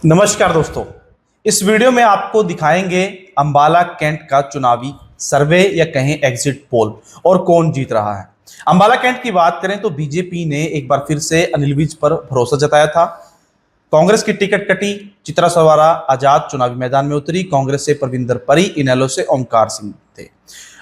नमस्कार दोस्तों, इस वीडियो में आपको दिखाएंगे अंबाला कैंट का चुनावी सर्वे या कहें एग्जिट पोल और कौन जीत रहा है। अंबाला कैंट की बात करें तो बीजेपी ने एक बार फिर से अनिल विज पर भरोसा जताया था। कांग्रेस की टिकट कटी, चित्रा सरवारा आजाद चुनावी मैदान में उतरी। कांग्रेस से परविंदर परी, इनेलो से ओमकार सिंह थे।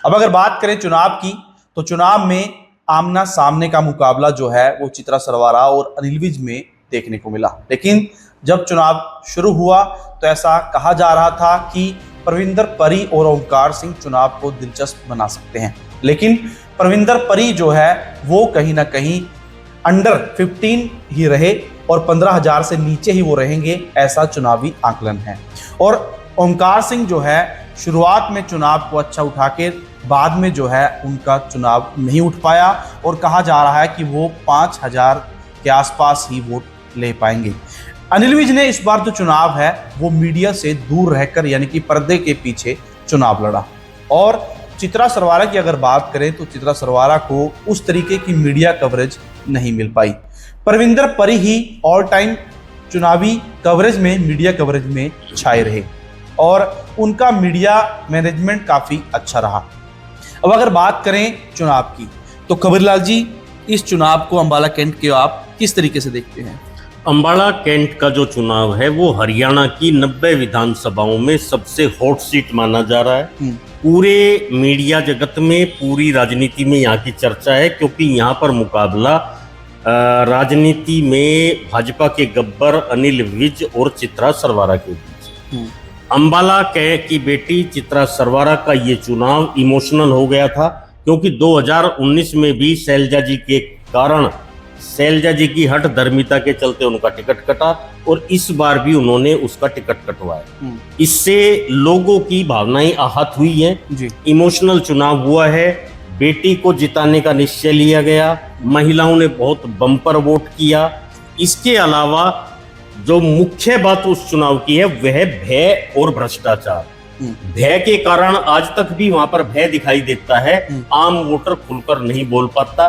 अब अगर बात करें चुनाव की तो चुनाव में आमना सामने का मुकाबला जो है वो चित्रा सरवारा और अनिल विज में देखने को मिला। लेकिन जब चुनाव शुरू हुआ तो ऐसा कहा जा रहा था कि परविंदर परी और ओमकार सिंह चुनाव को दिलचस्प बना सकते हैं, लेकिन परविंदर परी जो है वो कहीं ना कहीं अंडर 15 ही रहे और 15,000 से नीचे ही वो रहेंगे, ऐसा चुनावी आकलन है। और ओमकार सिंह जो है शुरुआत में चुनाव को अच्छा उठा के बाद में जो है उनका चुनाव नहीं उठ पाया और कहा जा रहा है कि वो 5,000 के आसपास ही वोट ले पाएंगे। अनिल विज ने इस बार जो चुनाव है वो मीडिया से दूर रहकर यानी कि पर्दे के पीछे चुनाव लड़ा। और चित्रा सरवारा की अगर बात करें तो चित्रा सरवारा को उस तरीके की मीडिया कवरेज नहीं मिल पाई। परविंदर परी ही ऑल टाइम चुनावी कवरेज में, मीडिया कवरेज में छाए रहे और उनका मीडिया मैनेजमेंट काफ़ी अच्छा रहा। अब अगर बात करें चुनाव की तो खबरीलाल जी, इस चुनाव को अंबाला कैंट के आप किस तरीके से देखते हैं? अंबाला कैंट का जो चुनाव है वो हरियाणा की 90 विधानसभाओं में सबसे हॉट सीट माना जा रहा है। पूरे मीडिया जगत में, पूरी राजनीति में यहाँ की चर्चा है, क्योंकि यहाँ पर मुकाबला राजनीति में भाजपा के गब्बर अनिल विज और चित्रा सरवारा के बीच। अंबाला कैंट की बेटी चित्रा सरवारा का ये चुनाव इमोशनल हो गया था, क्योंकि 2019 में भी शैलजा जी के कारण, शैलजा जी की हठ धर्मिता के चलते उनका टिकट कटा और इस बार भी उन्होंने उसका टिकट कटवाया। इससे लोगों की भावनाएं आहत हुई हैं। इमोशनल चुनाव हुआ है, बेटी को जिताने का निश्चय लिया गया, महिलाओं ने बहुत बम्पर वोट किया। इसके अलावा जो मुख्य बात उस चुनाव की है वह भय और भ्रष्टाचार। भय के कारण आज तक भी वहां पर भय दिखाई देता है, आम वोटर खुलकर नहीं बोल पाता।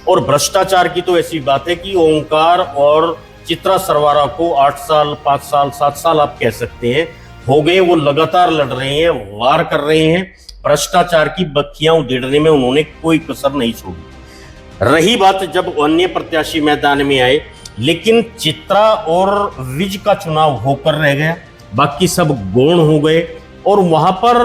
और भ्रष्टाचार की तो ऐसी बात है कि ओमकार और चित्रा सरवारा को 8 साल, 5 साल, 7 साल आप कह सकते हैं हो गए, वो लगातार लड़ रहे हैं, वार कर रहे हैं। भ्रष्टाचार की बखियां उधेड़ने में उन्होंने कोई कसर नहीं छोड़ी। रही बात जब अन्य प्रत्याशी मैदान में आए, लेकिन चित्रा और विज का चुनाव होकर रह गया, बाकी सब गौण हो गए। और वहां पर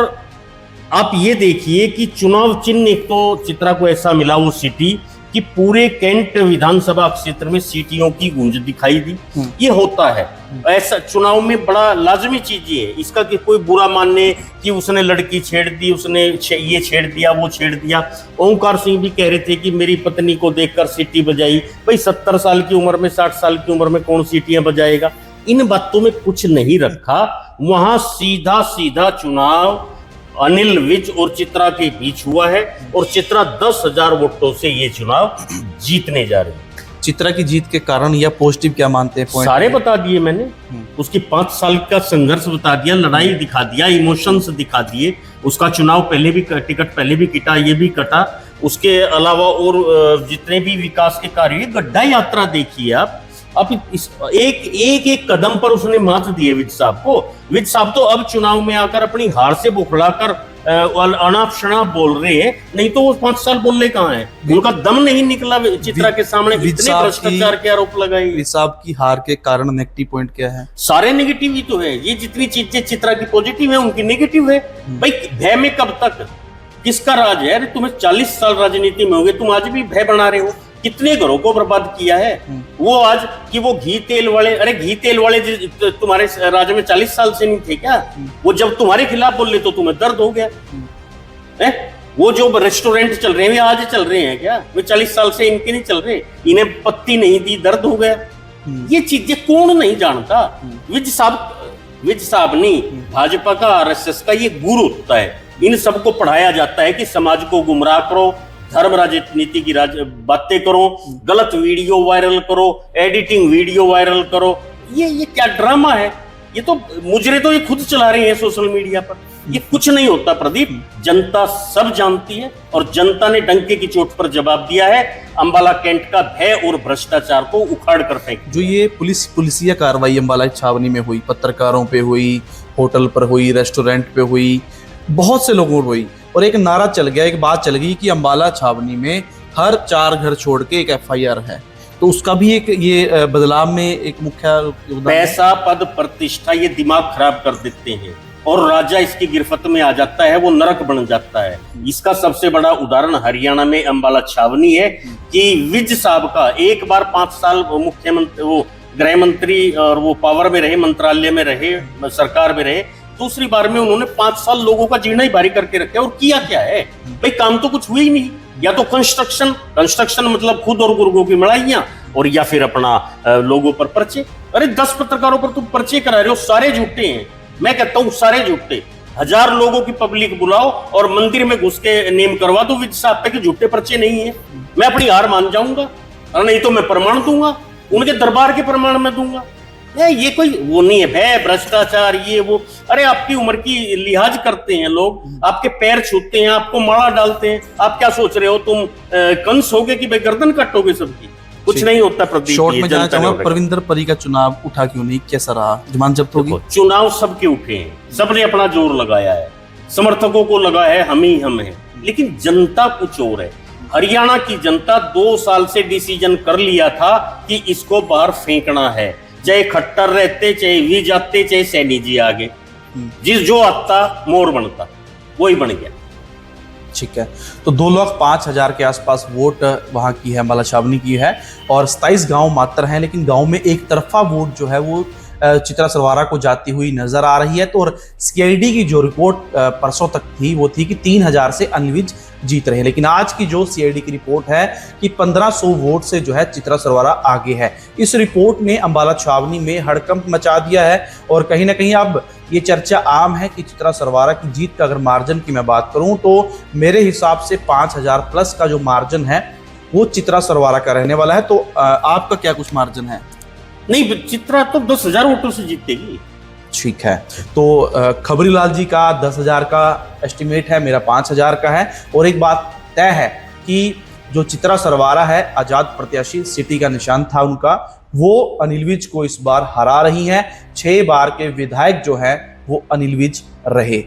आप ये देखिए कि चुनाव चिन्ह एक तो चित्रा को ऐसा मिला वो सिटी कि पूरे कैंट विधानसभा क्षेत्र में सीटियों की गूंज दिखाई दी। ये होता है ऐसा चुनाव में, बड़ा लाजमी चीज ये है। इसका कि कोई बुरा मानने कि उसने लड़की छेड़ दी, उसने ये छेड़ दिया, वो छेड़ दिया। ओमकार सिंह भी कह रहे थे कि मेरी पत्नी को देखकर सीटी बजाई। भाई 70 साल की उम्र में, 60 साल की उम्र में कौन सीटियां बजाएगा? इन बातों में कुछ नहीं रखा। वहां सीधा सीधा चुनाव अनिल विज और चित्रा के बीच हुआ है और चित्रा 10,000 वोटों से ये चुनाव जीतने जा रही है। चित्रा की जीत के कारण या पॉजिटिव क्या मानते हैं? पॉइंट सारे बता दिए मैंने। उसकी 5 साल का संघर्ष बता दिया, लड़ाई दिखा दिया, इमोशंस दिखा दिए। उसका चुनाव पहले भी, टिकट पहले भी कटा, ये भी कटा। उसके अलावा और जितने भी विकास के कार्य, गड्ढा यात्रा देखिए आप। अब एक कदम पर उसने मात दिए विज साहब को। विज साहब तो अब चुनाव में आकर अपनी हार से बुखड़ाकर अनाप शनाप बोल रहे हैं, नहीं तो वो 5 साल बोलने कहाँ हैं? उनका दम नहीं निकला चित्रा के सामने। इतने भ्रष्टाचार के आरोप लगाए। विज साहब की हार के कारण नेगेटिव पॉइंट क्या है? सारे नेगेटिव ही तो है। ये जितनी चीजें चित्रा की पॉजिटिव है उनकी नेगेटिव है। भाई भय में कब तक? किसका राज है? अरे तुम्हें 40 साल राजनीति में हो गए, तुम आज भी भय बना रहे हो। कितने घरों को बर्बाद किया है वो आज कि वो घी तेल वाले। अरे घी तेल वाले तुम्हारे राज्य में 40 साल से नहीं थे क्या? वो जब तुम्हारे खिलाफ बोले तो तुम्हें दर्द हो गया है? वो जो रेस्टोरेंट चल रहे हैं आज चल रहे हैं क्या? वे 40 साल से इनके नहीं चल रहे, इन्हें पत्ती नहीं दी, दर्द हो गया। ये चीजें कौन नहीं जानता? विज साहब नहीं, भाजपा का, RSS का ये गुरु होता है। इन सबको पढ़ाया जाता है कि समाज को गुमराह करो, धर्म राजनीति की बातें करो, गलत वीडियो वायरल करो, एडिटिंग वीडियो वायरल करो। ये क्या ड्रामा है? ये तो मुजरे तो ये खुद चला रहे हैं सोशल मीडिया पर। ये कुछ नहीं होता प्रदीप, जनता सब जानती है और जनता ने डंके की चोट पर जवाब दिया है। अंबाला कैंट का भय और भ्रष्टाचार को उखाड़ कर फेंक। जो ये पुलिसिया कार्रवाई अंबाला छावनी में हुई, पत्रकारों पे हुई, होटल पर हुई, रेस्टोरेंट पे हुई, बहुत से लोगों पर हुई, और एक नारा चल गया, एक बात चल गई कि अंबाला छावनी में हर 4 घर छोड़ के एक FIR है। तो उसका भी एक ये बदलाव में एक मुख्य योगदान है। पैसा, पद, प्रतिष्ठा ये दिमाग खराब कर देते हैं और राजा इसकी गिरफ्त में आ जाता है, वो नरक बन जाता है। इसका सबसे बड़ा उदाहरण हरियाणा में अंबाला छावनी है कि विज साहब का एक बार 5 साल मुख्यमंत्री, वो गृह मंत्री और वो पावर में रहे, मंत्रालय में रहे, सरकार में रहे। दूसरी बार में उन्होंने 5 साल लोगों का जीना ही भारी करके रखा और किया क्या है भाई? काम तो कुछ हुई ही नहीं। या तो कंस्ट्रक्शन मतलब खुद और गुर्गों की लड़ाइयां, और या फिर अपना लोगों पर पर्चे। अरे 10 पत्रकारों पर तुम पर्चे करा रहे हो, सारे झूठे हैं। मैं कहता हूं सारे झूठे। 1000 लोगों की पब्लिक बुलाओ और मंदिर में घुस के नेम करवा दो विज साहब पे कि झूठे पर्चे नहीं है, मैं अपनी हार मान जाऊंगा। और नहीं तो मैं प्रमाण दूंगा, उनके दरबार के प्रमाण में दूंगा। ये कोई वो नहीं है भय, भ्रष्टाचार, ये वो। अरे आपकी उम्र की लिहाज करते हैं लोग, आपके पैर छूते हैं, आपको माला डालते हैं। आप क्या सोच रहे हो, तुम कंस होगे कि भाई गर्दन काटोगे सबकी? कुछ नहीं होता प्रदीप। शॉर्ट में जाना चाहूंगा, परविंदर परी का चुनाव उठा क्यों नहीं, कैसा रहा? जमानत जब्त होगी? चुनाव सबके उठे हैं, सबने अपना जोर लगाया है, समर्थकों को लगा है, हम ही हम हैं, लेकिन जनता कुछ और है। हरियाणा की जनता 2 साल से डिसीजन कर लिया था कि इसको बाहर फेंकना है, चाहे खट्टर रहते, चाहे वी जाते, चाहे सैनी जी आगे, जिस जो आता मोर बनता, वही बन गया। ठीक है, तो 2,05,000 के आसपास वोट वहाँ की है, अंबाला छावनी की है, और 27 गांव मात्र हैं, लेकिन गांव में एक तरफा वोट जो है वो चित्रा सरवारा को जाती हुई नजर आ रही है। तो और CID की जो रिपोर्ट परसों तक थी वो थी कि 3,000 से अनविज जीत रहे हैं, लेकिन आज की जो CID की रिपोर्ट है कि 1500 वोट से जो है चित्रा सरवारा आगे है। इस रिपोर्ट ने अंबाला छावनी में हड़कंप मचा दिया है और कहीं ना कहीं अब ये चर्चा आम है कि चित्रा सरवारा की जीत का अगर मार्जिन की मैं बात करूं तो मेरे हिसाब से 5,000 प्लस का जो मार्जिन है वो चित्रा सरवारा का रहने वाला है। तो आपका क्या कुछ मार्जिन है? नहीं, चित्रा तो 10,000 वोटों से जीतेगी। ठीक है, तो खबरीलाल जी का 10,000 का एस्टिमेट है, मेरा 5,000 का है। और एक बात तय है कि जो चित्रा सरवारा है, आजाद प्रत्याशी, सिटी का निशान था उनका, वो अनिल विज को इस बार हरा रही हैं। 6 बार के विधायक जो हैं वो अनिल विज रहे।